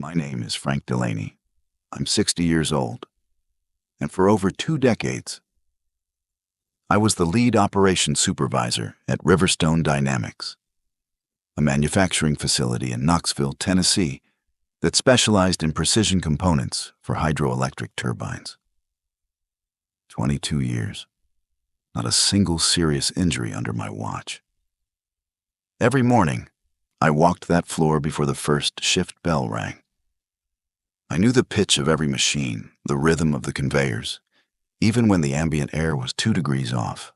My name is Frank Delaney. I'm 60 years old, and for over 2 decades, I was the lead operations supervisor at Riverstone Dynamics, a manufacturing facility in Knoxville, Tennessee, that specialized in precision components for hydroelectric turbines. 22 years. Not a single serious injury under my watch. Every morning, I walked that floor before the first shift bell rang. I knew the pitch of every machine, the rhythm of the conveyors, even when the ambient air was 2 degrees off.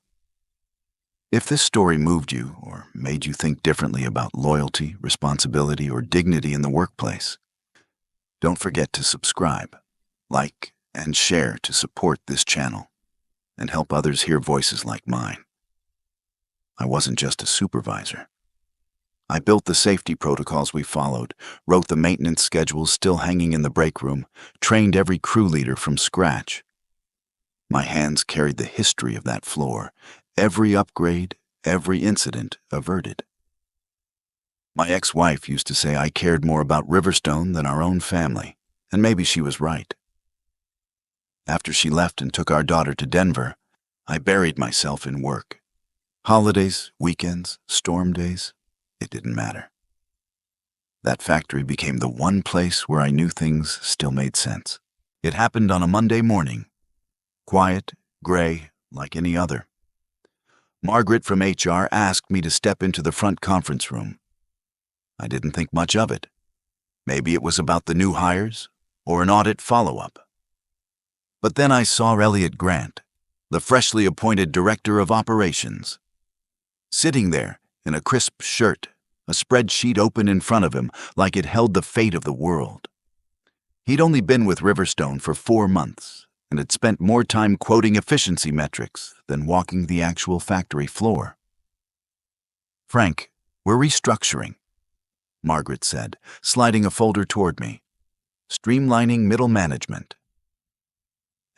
If this story moved you or made you think differently about loyalty, responsibility, or dignity in the workplace, don't forget to subscribe, like, and share to support this channel and help others hear voices like mine. I wasn't just a supervisor. I built the safety protocols we followed, wrote the maintenance schedules still hanging in the break room, trained every crew leader from scratch. My hands carried the history of that floor, every upgrade, every incident averted. My ex-wife used to say I cared more about Riverstone than our own family, and maybe she was right. After she left and took our daughter to Denver, I buried myself in work. Holidays, weekends, storm days, it didn't matter. That factory became the one place where I knew things still made sense. It happened on a Monday morning. Quiet, gray, like any other. Margaret from HR asked me to step into the front conference room. I didn't think much of it. Maybe it was about the new hires or an audit follow-up. But then I saw Elliot Grant, the freshly appointed director of operations, sitting there in a crisp shirt, a spreadsheet open in front of him like it held the fate of the world. He'd only been with Riverstone for 4 months and had spent more time quoting efficiency metrics than walking the actual factory floor. "Frank, we're restructuring," Margaret said, sliding a folder toward me. "Streamlining middle management."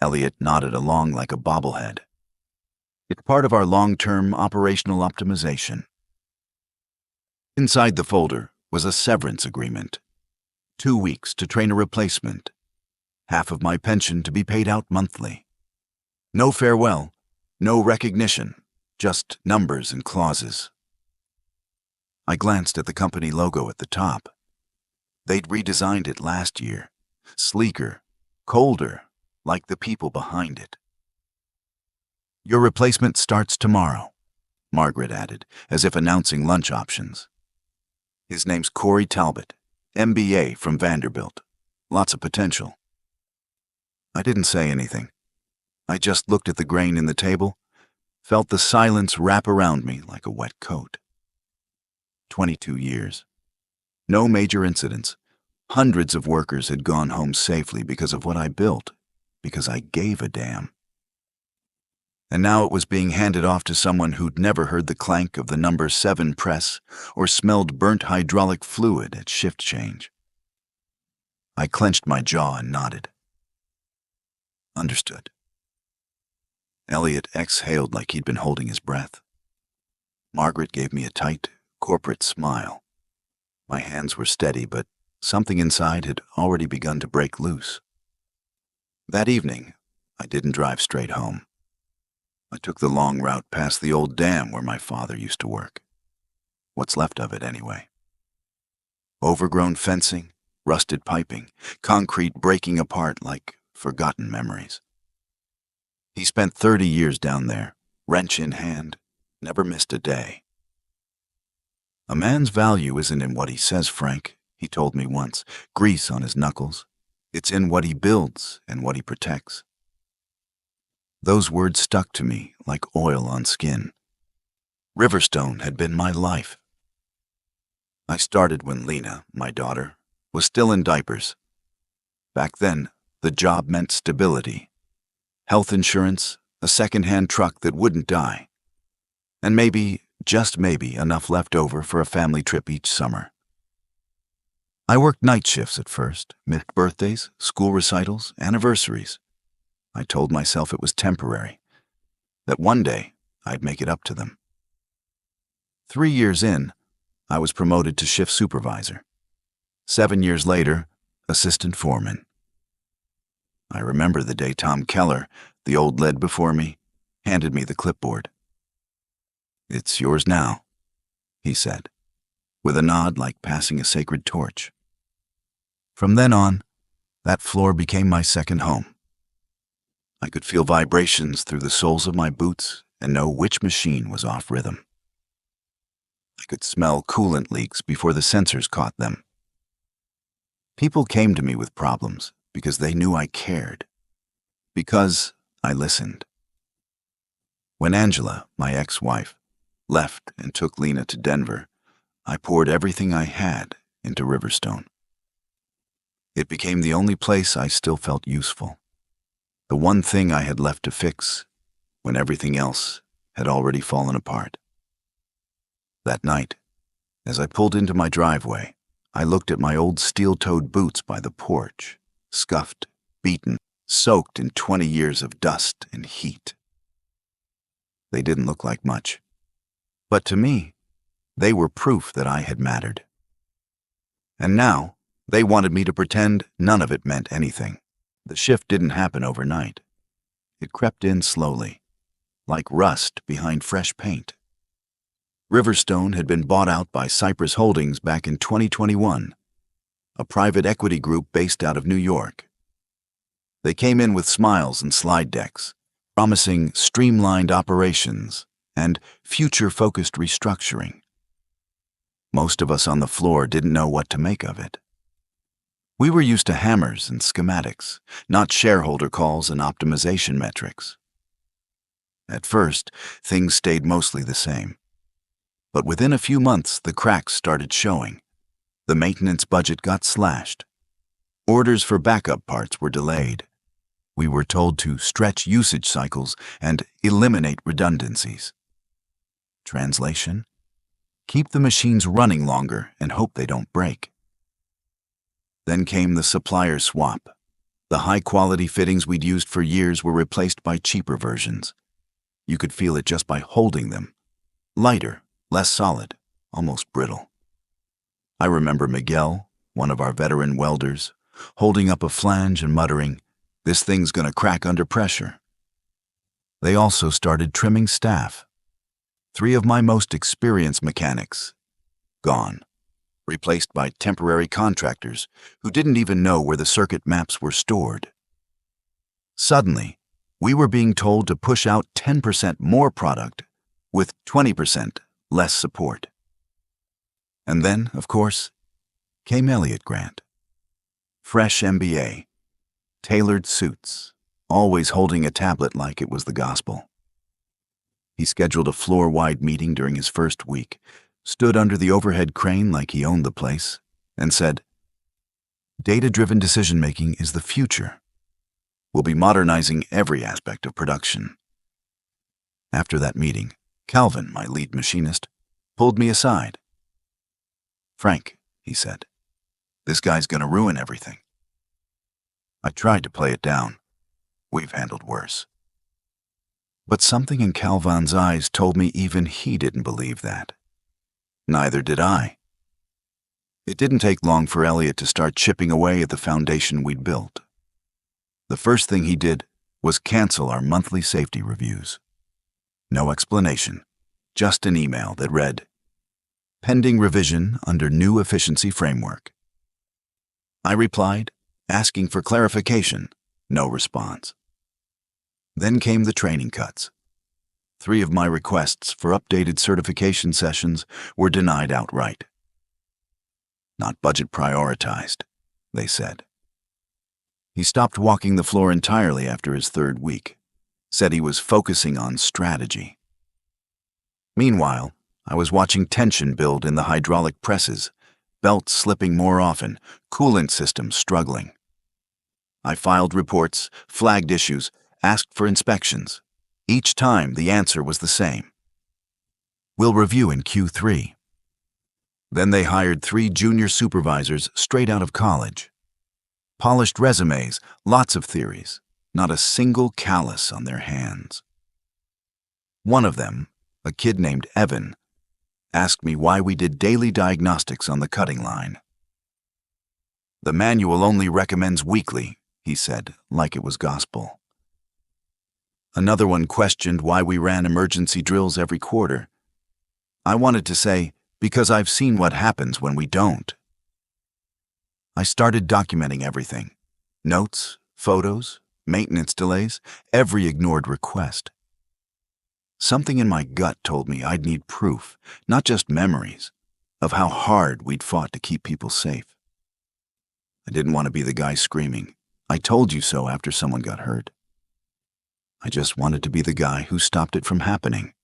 Elliot nodded along like a bobblehead. "It's part of our long-term operational optimization." Inside the folder was a severance agreement. 2 weeks to train a replacement. Half of my pension to be paid out monthly. No farewell, no recognition, just numbers and clauses. I glanced at the company logo at the top. They'd redesigned it last year. Sleeker, colder, like the people behind it. "Your replacement starts tomorrow," Margaret added, as if announcing lunch options. "His name's Corey Talbot, MBA from Vanderbilt. Lots of potential." I didn't say anything. I just looked at the grain in the table, felt the silence wrap around me like a wet coat. 22 years. No major incidents. Hundreds of workers had gone home safely because of what I built, because I gave a damn. And now it was being handed off to someone who'd never heard the clank of the number 7 press or smelled burnt hydraulic fluid at shift change. I clenched my jaw and nodded. Understood. Elliot exhaled like he'd been holding his breath. Margaret gave me a tight, corporate smile. My hands were steady, but something inside had already begun to break loose. That evening, I didn't drive straight home. I took the long route past the old dam where my father used to work. What's left of it, anyway. Overgrown fencing, rusted piping, concrete breaking apart like forgotten memories. He spent 30 years down there, wrench in hand, never missed a day. "A man's value isn't in what he says, Frank," he told me once, grease on his knuckles. "It's in what he builds and what he protects." Those words stuck to me like oil on skin. Riverstone had been my life. I started when Lena, my daughter, was still in diapers. Back then, the job meant stability, health insurance, a second-hand truck that wouldn't die, and maybe, just maybe, enough left over for a family trip each summer. I worked night shifts at first, missed birthdays, school recitals, anniversaries. I told myself it was temporary, that one day I'd make it up to them. 3 years in, I was promoted to shift supervisor. 7 years later, assistant foreman. I remember the day Tom Keller, the old lead before me, handed me the clipboard. "It's yours now," he said, with a nod like passing a sacred torch. From then on, that floor became my second home. I could feel vibrations through the soles of my boots and know which machine was off rhythm. I could smell coolant leaks before the sensors caught them. People came to me with problems because they knew I cared, because I listened. When Angela, my ex-wife, left and took Lena to Denver, I poured everything I had into Riverstone. It became the only place I still felt useful, the one thing I had left to fix when everything else had already fallen apart. That night, as I pulled into my driveway, I looked at my old steel-toed boots by the porch, scuffed, beaten, soaked in 20 years of dust and heat. They didn't look like much, but to me, they were proof that I had mattered. And now, they wanted me to pretend none of it meant anything. The shift didn't happen overnight. It crept in slowly, like rust behind fresh paint. Riverstone had been bought out by Cypress Holdings back in 2021, a private equity group based out of New York. They came in with smiles and slide decks, promising streamlined operations and future-focused restructuring. Most of us on the floor didn't know what to make of it. We were used to hammers and schematics, not shareholder calls and optimization metrics. At first, things stayed mostly the same. But within a few months, the cracks started showing. The maintenance budget got slashed. Orders for backup parts were delayed. We were told to stretch usage cycles and eliminate redundancies. Translation: keep the machines running longer and hope they don't break. Then came the supplier swap. The high-quality fittings we'd used for years were replaced by cheaper versions. You could feel it just by holding them. Lighter, less solid, almost brittle. I remember Miguel, one of our veteran welders, holding up a flange and muttering, "This thing's gonna crack under pressure." They also started trimming staff. 3 of my most experienced mechanics, gone, replaced by temporary contractors who didn't even know where the circuit maps were stored. Suddenly, we were being told to push out 10% more product with 20% less support. And then, of course, came Elliott Grant. Fresh MBA, tailored suits, always holding a tablet like it was the gospel. He scheduled a floor-wide meeting during his first week, stood under the overhead crane like he owned the place, and said, "Data-driven decision-making is the future. We'll be modernizing every aspect of production." After that meeting, Calvin, my lead machinist, pulled me aside. "Frank," he said, "this guy's gonna ruin everything." I tried to play it down. We've handled worse. But something in Calvin's eyes told me even he didn't believe that. Neither did I. It didn't take long for Elliott to start chipping away at the foundation we'd built. The first thing he did was cancel our monthly safety reviews. No explanation, just an email that read, "Pending revision under new efficiency framework." I replied, asking for clarification. No response. Then came the training cuts. 3 of my requests for updated certification sessions were denied outright. "Not budget prioritized," they said. He stopped walking the floor entirely after his 3rd week, said he was focusing on strategy. Meanwhile, I was watching tension build in the hydraulic presses, belts slipping more often, coolant systems struggling. I filed reports, flagged issues, asked for inspections. Each time, the answer was the same: "We'll review in Q3. Then they hired 3 junior supervisors straight out of college. Polished resumes, lots of theories, not a single callus on their hands. One of them, a kid named Evan, asked me why we did daily diagnostics on the cutting line. The manual only recommends weekly, he said, like it was gospel. Another one questioned why we ran emergency drills every quarter. I wanted to say, because I've seen what happens when we don't. I started documenting everything. Notes, photos, maintenance delays, every ignored request. Something in my gut told me I'd need proof, not just memories, of how hard we'd fought to keep people safe. I didn't want to be the guy screaming, "I told you so," after someone got hurt. I just wanted to be the guy who stopped it from happening.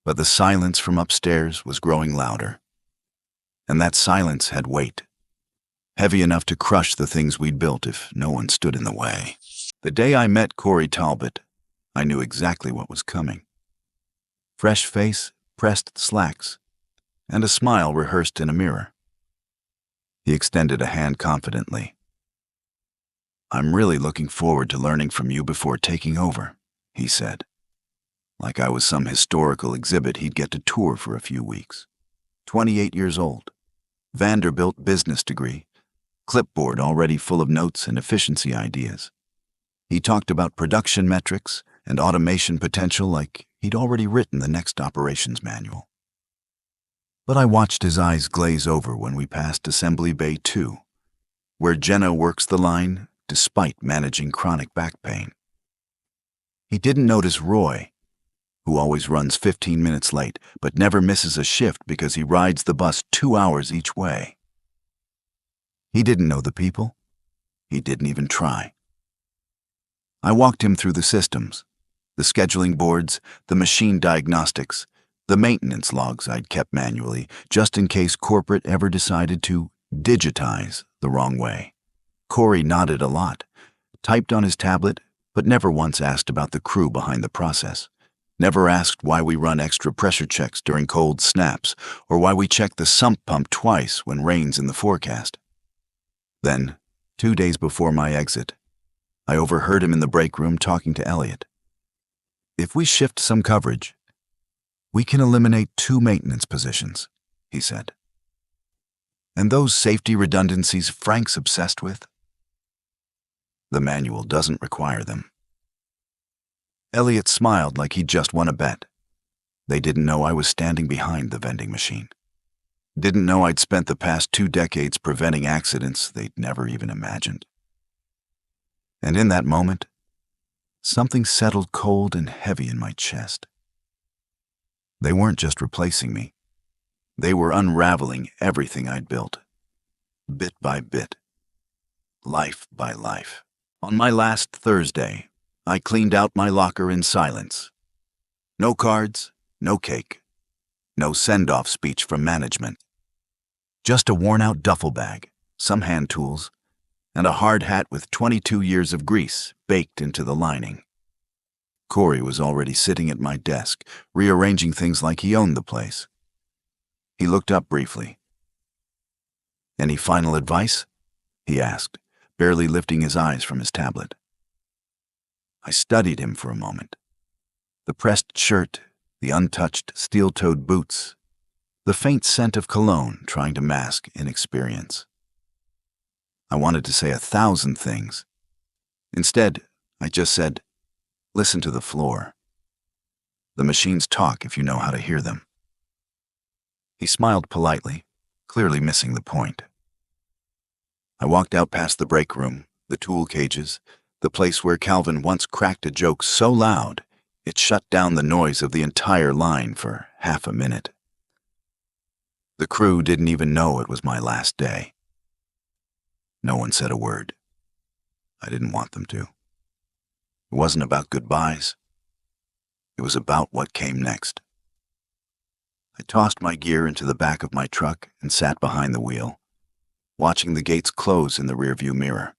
But the silence from upstairs was growing louder. And that silence had weight, heavy enough to crush the things we'd built if no one stood in the way. The day I met Corey Talbot, I knew exactly what was coming. Fresh face, pressed slacks, and a smile rehearsed in a mirror. He extended a hand confidently. "I'm really looking forward to learning from you before taking over," he said, like I was some historical exhibit he'd get to tour for a few weeks. 28 years old, Vanderbilt business degree, clipboard already full of notes and efficiency ideas. He talked about production metrics and automation potential like he'd already written the next operations manual. But I watched his eyes glaze over when we passed Assembly Bay 2, where Jenna works the line despite managing chronic back pain. He didn't notice Roy, who always runs 15 minutes late but never misses a shift because he rides the bus 2 hours each way. He didn't know the people. He didn't even try. I walked him through the systems, the scheduling boards, the machine diagnostics, the maintenance logs I'd kept manually, just in case corporate ever decided to digitize the wrong way. Corey nodded a lot, typed on his tablet, but never once asked about the crew behind the process. Never asked why we run extra pressure checks during cold snaps, or why we check the sump pump twice when rain's in the forecast. Then, 2 days before my exit, I overheard him in the break room talking to Elliot. "If we shift some coverage, we can eliminate 2 maintenance positions," he said. "And those safety redundancies Frank's obsessed with? The manual doesn't require them." Elliot smiled like he'd just won a bet. They didn't know I was standing behind the vending machine. Didn't know I'd spent the past 2 decades preventing accidents they'd never even imagined. And in that moment, something settled cold and heavy in my chest. They weren't just replacing me. They were unraveling everything I'd built, bit by bit, life by life. On my last Thursday, I cleaned out my locker in silence. No cards, no cake, no send-off speech from management. Just a worn-out duffel bag, some hand tools, and a hard hat with 22 years of grease baked into the lining. Corey was already sitting at my desk, rearranging things like he owned the place. He looked up briefly. "Any final advice?" he asked, barely lifting his eyes from his tablet. I studied him for a moment. The pressed shirt, the untouched steel-toed boots, the faint scent of cologne trying to mask inexperience. I wanted to say 1,000 things. Instead, I just said, "Listen to the floor. The machines talk if you know how to hear them." He smiled politely, clearly missing the point. I walked out past the break room, the tool cages, the place where Calvin once cracked a joke so loud it shut down the noise of the entire line for half a minute. The crew didn't even know it was my last day. No one said a word. I didn't want them to. It wasn't about goodbyes. It was about what came next. I tossed my gear into the back of my truck and sat behind the wheel, watching the gates close in the rearview mirror.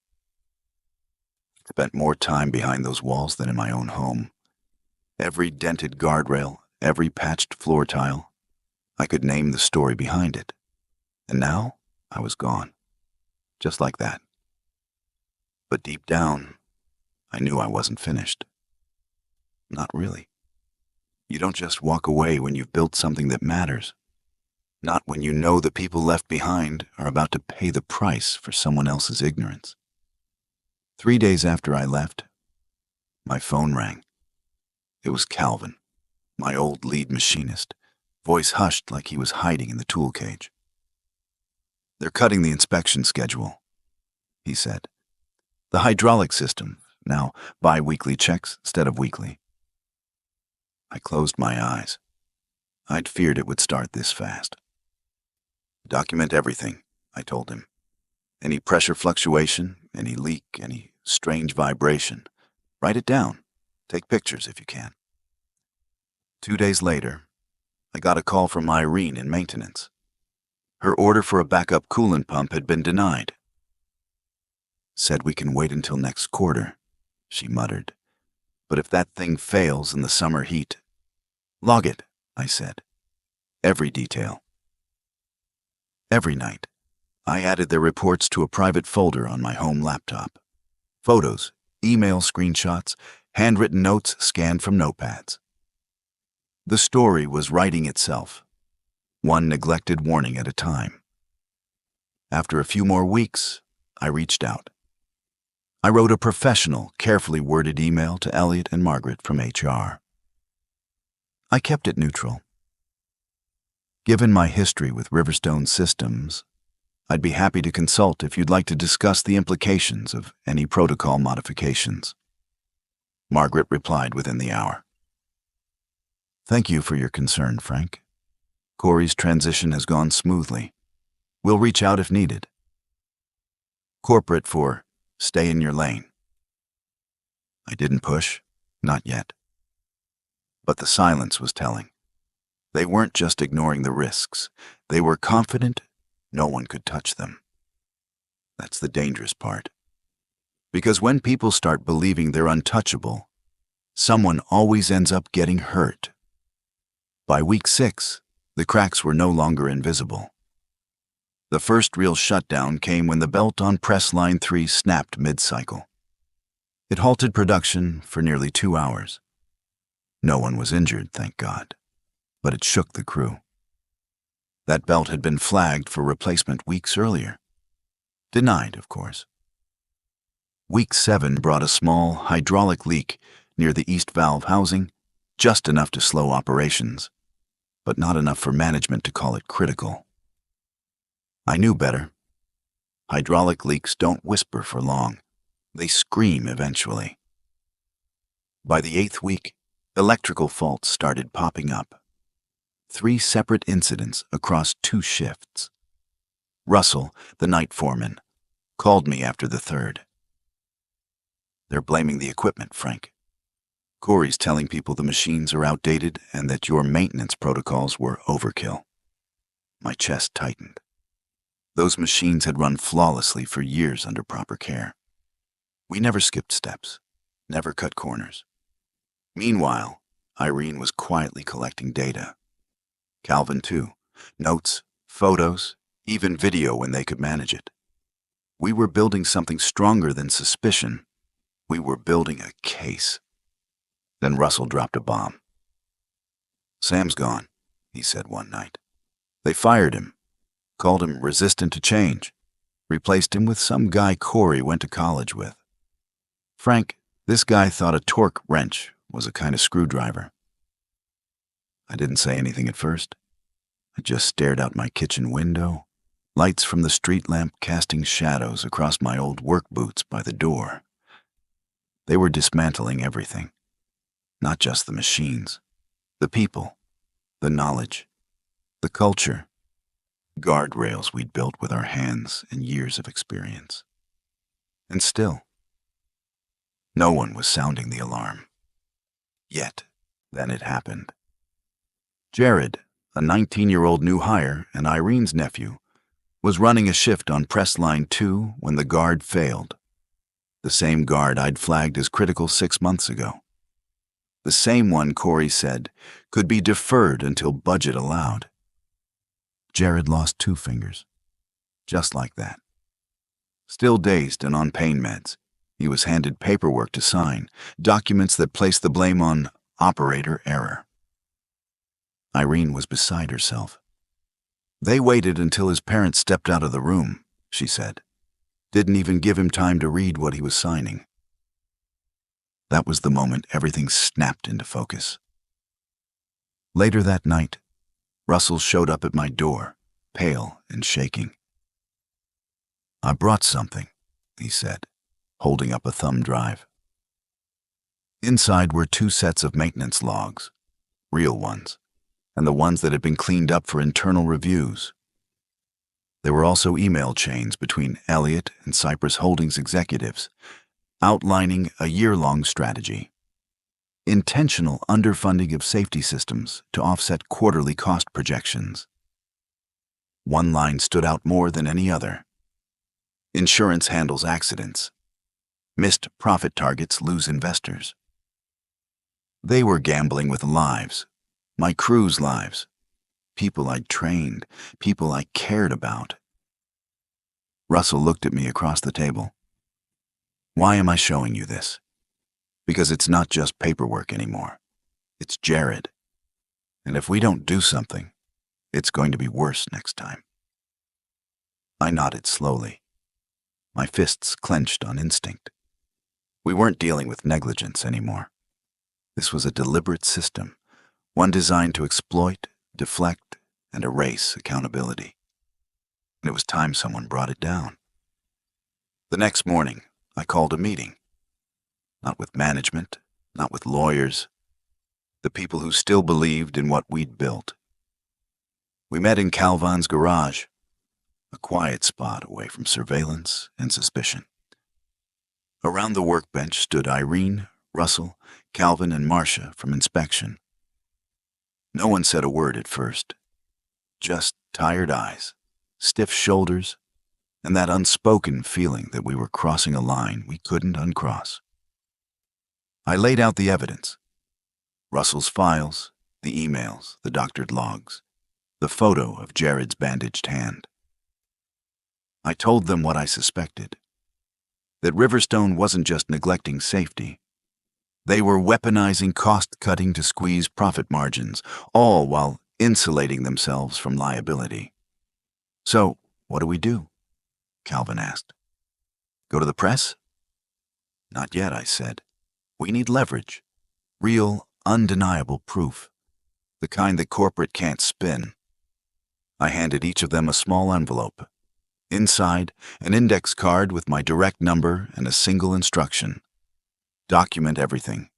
I spent more time behind those walls than in my own home. Every dented guardrail, every patched floor tile, I could name the story behind it. And now I was gone, just like that. But deep down, I knew I wasn't finished. Not really. You don't just walk away when you've built something that matters. Not when you know the people left behind are about to pay the price for someone else's ignorance. 3 days after I left, my phone rang. It was Calvin, my old lead machinist, voice hushed like he was hiding in the tool cage. "They're cutting the inspection schedule," he said. "The hydraulic system, now bi-weekly checks instead of weekly." I closed my eyes. I'd feared it would start this fast. "Document everything," I told him. "Any pressure fluctuation, any leak, any strange vibration. Write it down. Take pictures if you can." 2 days later, I got a call from Irene in maintenance. Her order for a backup coolant pump had been denied. "Said we can wait until next quarter," she muttered. "But if that thing fails in the summer heat—" "Log it," I said. "Every detail." Every night, I added their reports to a private folder on my home laptop. Photos, email screenshots, handwritten notes scanned from notepads. The story was writing itself, one neglected warning at a time. After a few more weeks, I reached out. I wrote a professional, carefully worded email to Elliot and Margaret from HR. I kept it neutral. Given my history with Riverstone Systems, I'd be happy to consult if you'd like to discuss the implications of any protocol modifications. Margaret replied within the hour. "Thank you for your concern, Frank. Corey's transition has gone smoothly. We'll reach out if needed." Corporate for "Stay in your lane." I didn't push, not yet. But the silence was telling. They weren't just ignoring the risks. They were confident no one could touch them. That's the dangerous part. Because when people start believing they're untouchable, someone always ends up getting hurt. By week 6, the cracks were no longer invisible. The first real shutdown came when the belt on press line 3 snapped mid-cycle. It halted production for nearly 2 hours. No one was injured, thank God, but it shook the crew. That belt had been flagged for replacement weeks earlier. Denied, of course. Week 7 brought a small hydraulic leak near the east valve housing, just enough to slow operations, but not enough for management to call it critical. I knew better. Hydraulic leaks don't whisper for long. They scream eventually. By the 8th week, electrical faults started popping up. 3 separate incidents across 2 shifts. Russell, the night foreman, called me after the 3rd. "They're blaming the equipment, Frank. Corey's telling people the machines are outdated and that your maintenance protocols were overkill." My chest tightened. Those machines had run flawlessly for years under proper care. We never skipped steps, never cut corners. Meanwhile, Irene was quietly collecting data. Calvin too. Notes, photos, even video when they could manage it. We were building something stronger than suspicion. We were building a case. Then Russell dropped a bomb. "Sam's gone," he said one night. "They fired him, called him resistant to change, replaced him with some guy Corey went to college with. Frank, this guy thought a torque wrench was a kind of screwdriver." I didn't say anything at first. I just stared out my kitchen window, lights from the street lamp casting shadows across my old work boots by the door. They were dismantling everything. Not just the machines, the people, the knowledge, the culture, guardrails we'd built with our hands and years of experience. And still, no one was sounding the alarm. Yet, then it happened. Jared, a 19-year-old new hire and Irene's nephew, was running a shift on press line 2 when the guard failed. The same guard I'd flagged as critical 6 months ago. The same one Corey said could be deferred until budget allowed. Jared lost 2 fingers. Just like that. Still dazed and on pain meds, he was handed paperwork to sign, documents that placed the blame on operator error. Irene was beside herself. They waited until his parents stepped out of the room, she said. Didn't even give him time to read what he was signing. That was the moment everything snapped into focus. Later that night, Russell showed up at my door, pale and shaking. "I brought something," he said, holding up a thumb drive. Inside were 2 sets of maintenance logs, real ones, and the ones that had been cleaned up for internal reviews. There were also email chains between Elliott and Cypress Holdings executives, outlining a year-long strategy. Intentional underfunding of safety systems to offset quarterly cost projections. One line stood out more than any other. Insurance handles accidents. Missed profit targets lose investors. They were gambling with lives, my crew's lives, people I'd trained, people I cared about. Russell looked at me across the table. "Why am I showing you this? Because it's not just paperwork anymore. It's Jared. And if we don't do something, it's going to be worse next time." I nodded slowly, my fists clenched on instinct. We weren't dealing with negligence anymore. This was a deliberate system, one designed to exploit, deflect, and erase accountability. And it was time someone brought it down. The next morning, I called a meeting. Not with management, not with lawyers, the people who still believed in what we'd built. We met in Calvin's garage, a quiet spot away from surveillance and suspicion. Around the workbench stood Irene, Russell, Calvin, and Marcia from inspection. No one said a word at first. Just tired eyes, stiff shoulders, and that unspoken feeling that we were crossing a line we couldn't uncross. I laid out the evidence. Russell's files, the emails, the doctored logs, the photo of Jared's bandaged hand. I told them what I suspected, that Riverstone wasn't just neglecting safety. They were weaponizing cost-cutting to squeeze profit margins, all while insulating themselves from liability. "So, what do we do?" Calvin asked. "Go to the press?" "Not yet," I said. "We need leverage. Real, undeniable proof. The kind that corporate can't spin." I handed each of them a small envelope. Inside, an index card with my direct number and a single instruction. Document everything.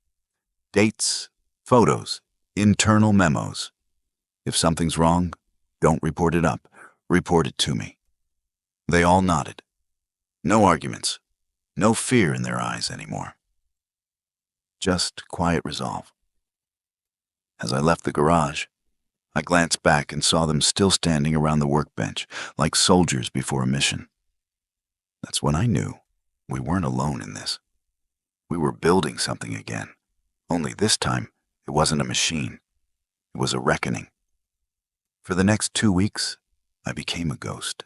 Dates, photos, internal memos. If something's wrong, don't report it up. Report it to me. They all nodded. No arguments. No fear in their eyes anymore. Just quiet resolve. As I left the garage, I glanced back and saw them still standing around the workbench, like soldiers before a mission. That's when I knew we weren't alone in this. We were building something again, only this time it wasn't a machine. It was a reckoning. For the next 2 weeks, I became a ghost.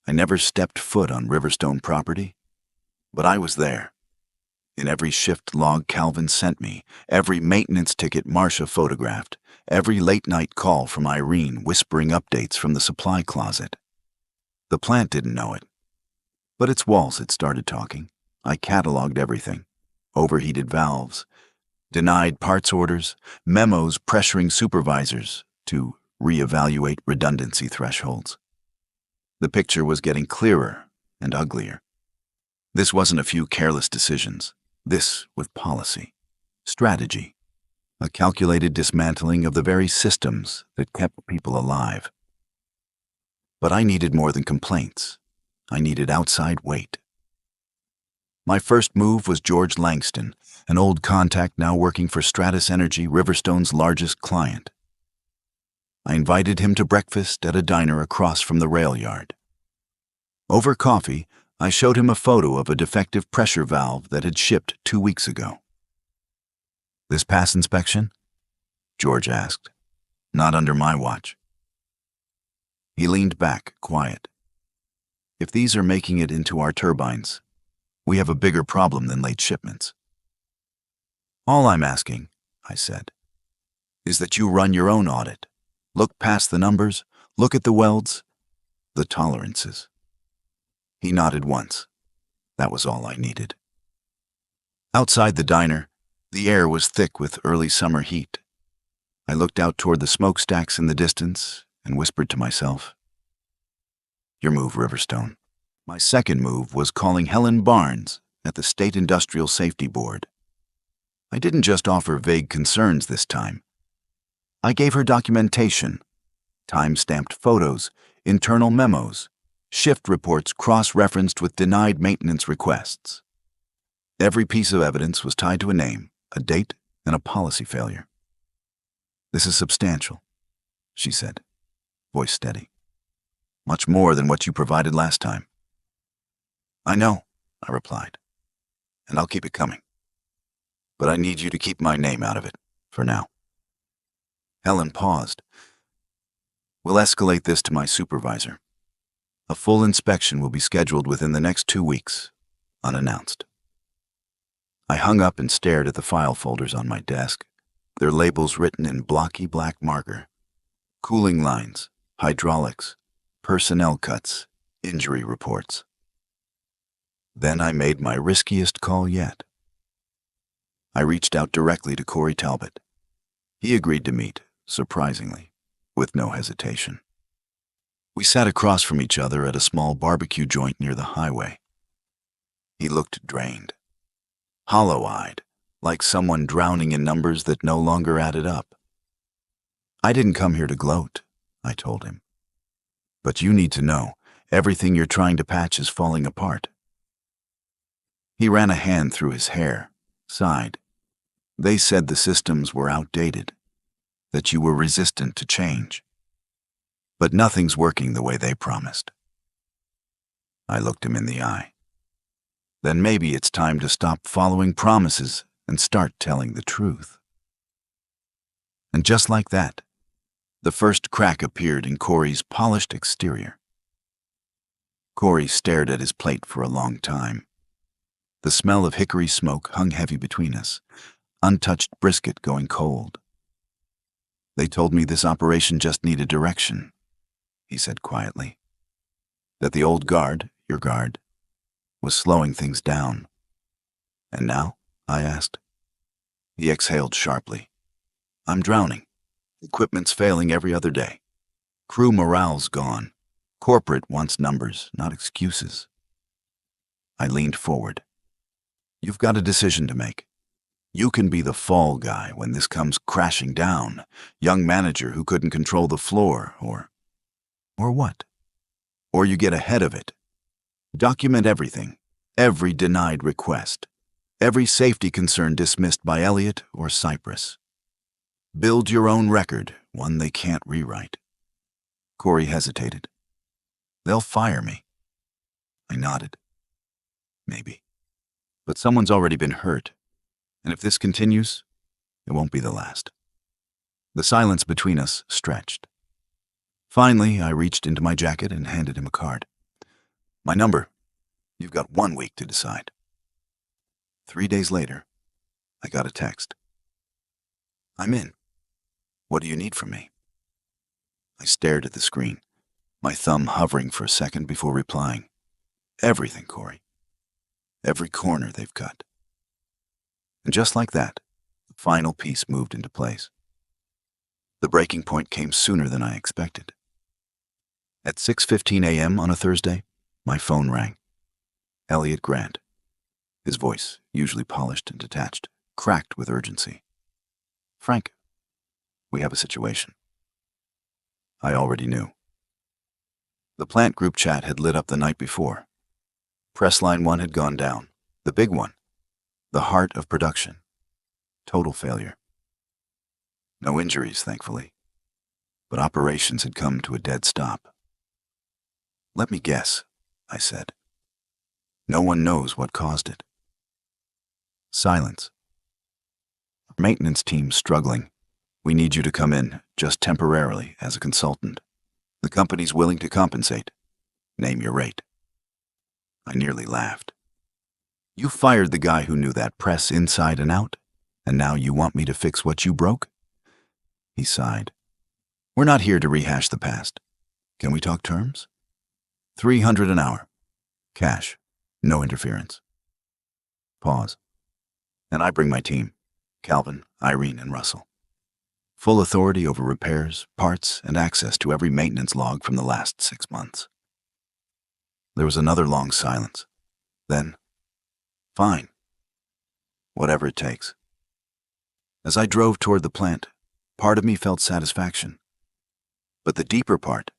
I never stepped foot on Riverstone property, but I was there. In every shift log Calvin sent me, every maintenance ticket Marcia photographed, every late-night call from Irene whispering updates from the supply closet. The plant didn't know it, but its walls had started talking. I cataloged everything. Overheated valves, denied parts orders, memos pressuring supervisors to reevaluate redundancy thresholds. The picture was getting clearer and uglier. This wasn't a few careless decisions. This was policy, strategy, a calculated dismantling of the very systems that kept people alive. But I needed more than complaints. I needed outside weight. My first move was George Langston, an old contact now working for Stratus Energy, Riverstone's largest client. I invited him to breakfast at a diner across from the rail yard. Over coffee, I showed him a photo of a defective pressure valve that had shipped 2 weeks ago. "This pass inspection?" George asked. "Not under my watch." He leaned back, quiet. "If these are making it into our turbines, we have a bigger problem than late shipments." "All I'm asking," I said, "is that you run your own audit. Look past the numbers, Look at the welds, the tolerances. He nodded once. That was all I needed. Outside the diner, the air was thick with early summer heat. I looked out toward the smokestacks in the distance and whispered to myself, "Your move, Riverstone." My second move was calling Helen Barnes at the State Industrial Safety Board. I didn't just offer vague concerns this time. I gave her documentation, time-stamped photos, internal memos, shift reports cross-referenced with denied maintenance requests. Every piece of evidence was tied to a name, a date, and a policy failure. "This is substantial," she said, voice steady. "Much more than what you provided last time." "I know," I replied, "and I'll keep it coming. But I need you to keep my name out of it, for now." Helen paused. "We'll escalate this to my supervisor. A full inspection will be scheduled within the next 2 weeks, unannounced." I hung up and stared at the file folders on my desk, their labels written in blocky black marker. Cooling lines, hydraulics, personnel cuts, injury reports. Then I made my riskiest call yet. I reached out directly to Corey Talbot. He agreed to meet, surprisingly, with no hesitation. We sat across from each other at a small barbecue joint near the highway. He looked drained, hollow-eyed, like someone drowning in numbers that no longer added up. "I didn't come here to gloat," I told him. "But you need to know, everything you're trying to patch is falling apart." He ran a hand through his hair, sighed. "They said the systems were outdated, that you were resistant to change. But nothing's working the way they promised." I looked him in the eye. "Then maybe it's time to stop following promises and start telling the truth." And just like that, the first crack appeared in Corey's polished exterior. Corey stared at his plate for a long time. The smell of hickory smoke hung heavy between us, untouched brisket going cold. "They told me this operation just needed direction," he said quietly. "That the old guard, your guard, was slowing things down." "And now?" I asked. He exhaled sharply. "I'm drowning. Equipment's failing every other day. Crew morale's gone. Corporate wants numbers, not excuses." I leaned forward. "You've got a decision to make. You can be the fall guy when this comes crashing down, young manager who couldn't control the floor, or what? Or you get ahead of it. Document everything, every denied request, every safety concern dismissed by Elliott or Cypress. Build your own record, one they can't rewrite." Corey hesitated. "They'll fire me." I nodded. "Maybe. But someone's already been hurt, and if this continues, it won't be the last." The silence between us stretched. Finally, I reached into my jacket and handed him a card. "My number. You've got 1 week to decide." 3 days later, I got a text. "I'm in. What do you need from me?" I stared at the screen, my thumb hovering for a second before replying. "Everything, Corey. Every corner they've cut." And just like that, the final piece moved into place. The breaking point came sooner than I expected. At 6:15 a.m. on a Thursday, my phone rang. Elliott Grant. His voice, usually polished and detached, cracked with urgency. "Frank, we have a situation." I already knew. The plant group chat had lit up the night before. Press line 1 had gone down, the big one, the heart of production. Total failure. No injuries, thankfully, but operations had come to a dead stop. "Let me guess," I said. "No one knows what caused it." Silence. "Our maintenance team's struggling. We need you to come in, just temporarily, as a consultant. The company's willing to compensate. Name your rate." I nearly laughed. "You fired the guy who knew that press inside and out, and now you want me to fix what you broke?" He sighed. "We're not here to rehash the past. Can we talk terms? 300 an hour. Cash. No interference. Pause. And I bring my team. Calvin, Irene, and Russell. Full authority over repairs, parts, and access to every maintenance log from the last 6 months. There was another long silence. Then, fine. Whatever it takes. As I drove toward the plant, part of me felt satisfaction. But the deeper part,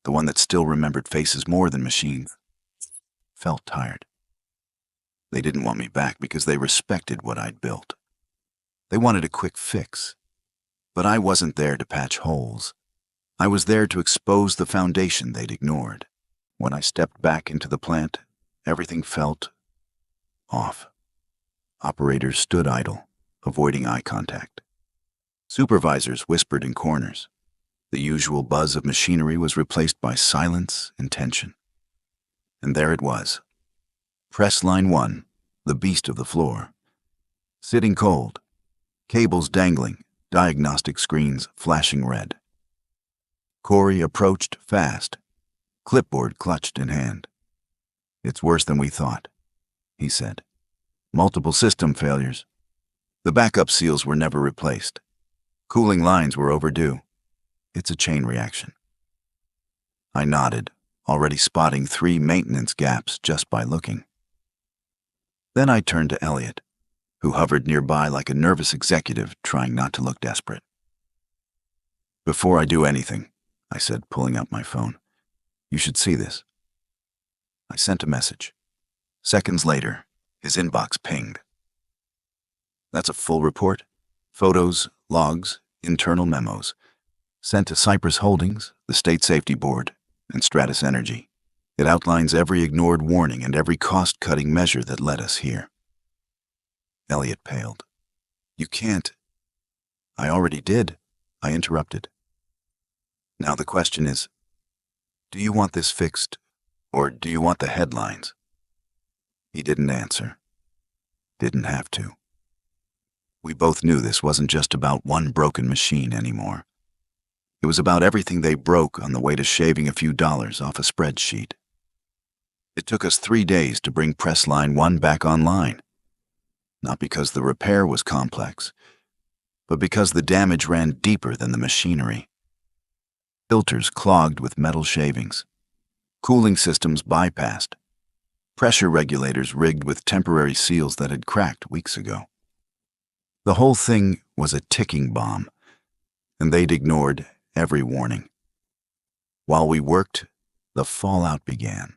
the one that still remembered faces more than machines, felt tired. They didn't want me back because they respected what I'd built. They wanted a quick fix. But I wasn't there to patch holes. I was there to expose the foundation they'd ignored. When I stepped back into the plant, everything felt off. Operators stood idle, avoiding eye contact. Supervisors whispered in corners. The usual buzz of machinery was replaced by silence and tension. And there it was. Press line 1, the beast of the floor. Sitting cold, cables dangling, diagnostic screens flashing red. Corey approached fast, clipboard clutched in hand. "It's worse than we thought," he said. "Multiple system failures. The backup seals were never replaced. Cooling lines were overdue. It's a chain reaction." I nodded, already spotting 3 maintenance gaps just by looking. Then I turned to Elliot, who hovered nearby like a nervous executive trying not to look desperate. "Before I do anything," I said, pulling out my phone, "you should see this." I sent a message. Seconds later, his inbox pinged. "That's a full report. Photos, logs, internal memos. Sent to Cypress Holdings, the State Safety Board, and Stratus Energy. It outlines every ignored warning and every cost-cutting measure that led us here." Elliot paled. "You can't." "I already did," I interrupted. "Now the question is, do you want this fixed, or do you want the headlines?" He didn't answer. Didn't have to. We both knew this wasn't just about one broken machine anymore. It was about everything they broke on the way to shaving a few dollars off a spreadsheet. It took us 3 days to bring press line 1 back online. Not because the repair was complex, but because the damage ran deeper than the machinery. Filters clogged with metal shavings, cooling systems bypassed, pressure regulators rigged with temporary seals that had cracked weeks ago. The whole thing was a ticking bomb, and they'd ignored every warning. While we worked, the fallout began.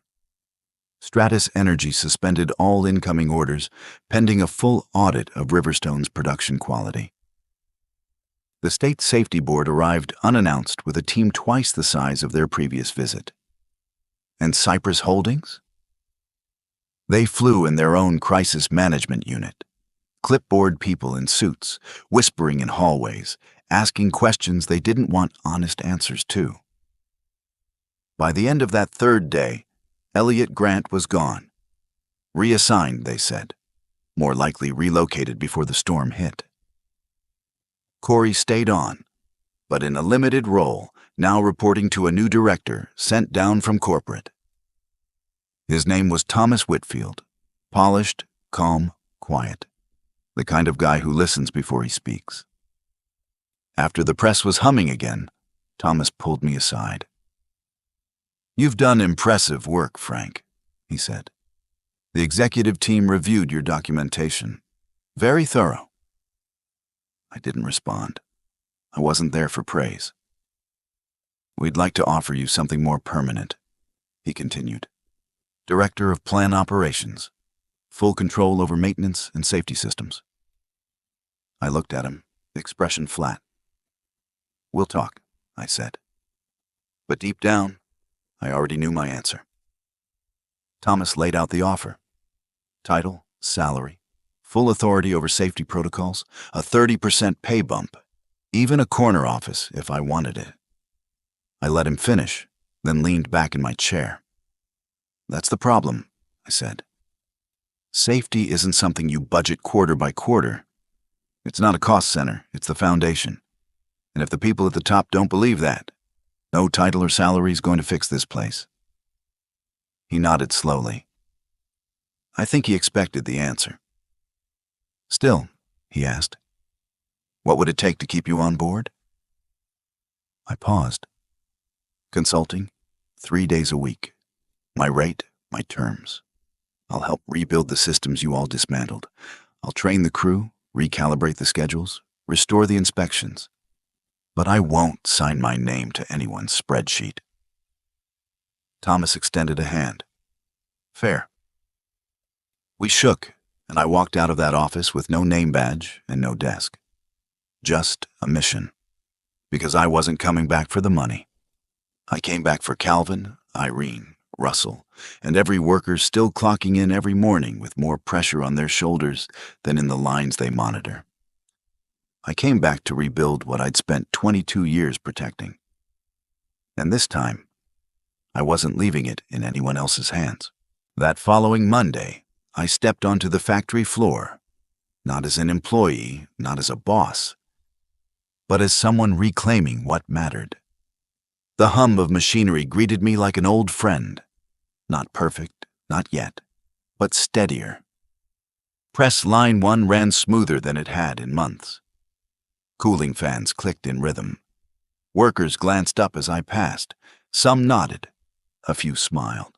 Stratus Energy suspended all incoming orders, pending a full audit of Riverstone's production quality. The State Safety Board arrived unannounced with a team twice the size of their previous visit. And Cypress Holdings? They flew in their own crisis management unit. Clipboard people in suits, whispering in hallways, asking questions they didn't want honest answers to. By the end of that 3rd day, Elliot Grant was gone. Reassigned, they said. More likely relocated before the storm hit. Corey stayed on, but in a limited role, now reporting to a new director sent down from corporate. His name was Thomas Whitfield, polished, calm, quiet. The kind of guy who listens before he speaks. After the press was humming again, Thomas pulled me aside. "You've done impressive work, Frank," he said. "The executive team reviewed your documentation. Very thorough." I didn't respond. I wasn't there for praise. "We'd like to offer you something more permanent," he continued. "Director of Plant Operations. Full control over maintenance and safety systems." I looked at him, expression flat. "We'll talk," I said. But deep down, I already knew my answer. Thomas laid out the offer. Title, salary, full authority over safety protocols, a 30% pay bump, even a corner office if I wanted it. I let him finish, then leaned back in my chair. "That's the problem," I said. "Safety isn't something you budget quarter by quarter. It's not a cost center, it's the foundation. And if the people at the top don't believe that, No title or salary is going to fix this place." He nodded slowly. I think he expected the answer. "Still," he asked, "what would it take to keep you on board?" I paused. "Consulting, 3 days a week. My rate, my terms. I'll help rebuild the systems you all dismantled. I'll train the crew, recalibrate the schedules, restore the inspections. But I won't sign my name to anyone's spreadsheet." Thomas extended a hand. "Fair." We shook, and I walked out of that office with no name badge and no desk. Just a mission. Because I wasn't coming back for the money. I came back for Calvin, Irene, Russell, and every worker still clocking in every morning with more pressure on their shoulders than in the lines they monitor. I came back to rebuild what I'd spent 22 years protecting. And this time, I wasn't leaving it in anyone else's hands. That following Monday, I stepped onto the factory floor, not as an employee, not as a boss, but as someone reclaiming what mattered. The hum of machinery greeted me like an old friend. Not perfect, not yet, but steadier. Press line 1 ran smoother than it had in months. Cooling fans clicked in rhythm. Workers glanced up as I passed. Some nodded. A few smiled.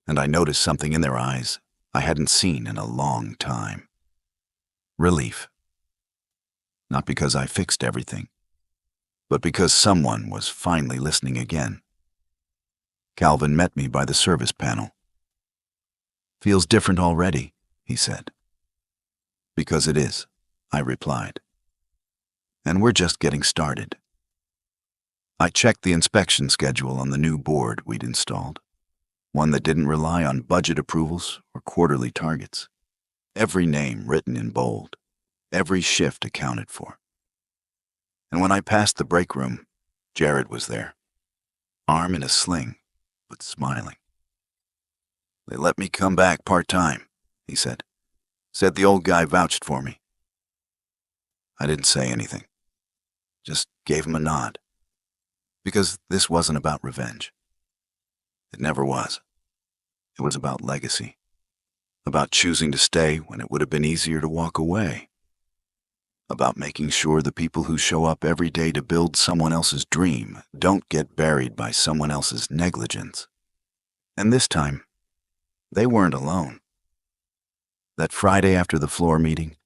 And I noticed something in their eyes I hadn't seen in a long time. Relief. Not because I fixed everything, but because someone was finally listening again. Calvin met me by the service panel. "Feels different already," he said. "Because it is," I replied. "And we're just getting started." I checked the inspection schedule on the new board we'd installed, one that didn't rely on budget approvals or quarterly targets. Every name written in bold, every shift accounted for. And when I passed the break room, Jared was there, arm in a sling, but smiling. "They let me come back part-time," he said. "Said the old guy vouched for me." I didn't say anything, just gave him a nod. Because this wasn't about revenge. It never was. It was about legacy. About choosing to stay when it would have been easier to walk away. About making sure the people who show up every day to build someone else's dream don't get buried by someone else's negligence. And this time, they weren't alone. That Friday after the floor meeting,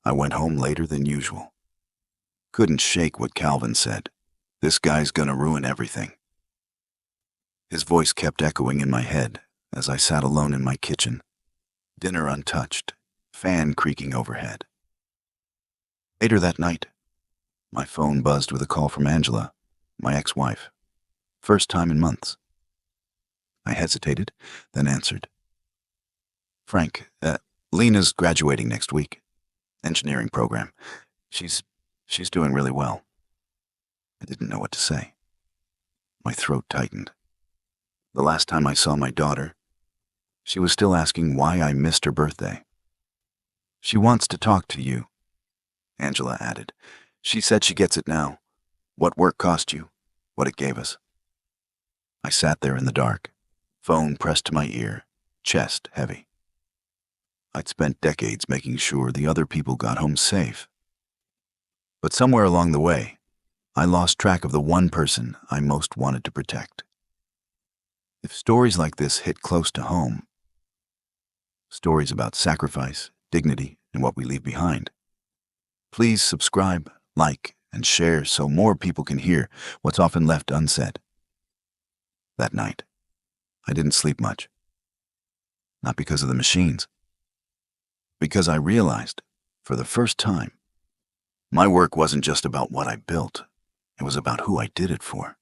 I went home later than usual. Couldn't shake what Calvin said. "This guy's gonna ruin everything." His voice kept echoing in my head as I sat alone in my kitchen, dinner untouched, fan creaking overhead. Later that night, my phone buzzed with a call from Angela, my ex-wife. First time in months. I hesitated, then answered. "Frank, Lena's graduating next week. Engineering program. She's doing really well." I didn't know what to say. My throat tightened. The last time I saw my daughter, she was still asking why I missed her birthday. "She wants to talk to you," Angela added. "She said she gets it now. What work cost you, what it gave us." I sat there in the dark, phone pressed to my ear, chest heavy. I'd spent decades making sure the other people got home safe. But somewhere along the way, I lost track of the one person I most wanted to protect. If stories like this hit close to home, stories about sacrifice, dignity, and what we leave behind, please subscribe, like, and share so more people can hear what's often left unsaid. That night, I didn't sleep much. Not because of the machines. Because I realized, for the first time, my work wasn't just about what I built. It was about who I did it for.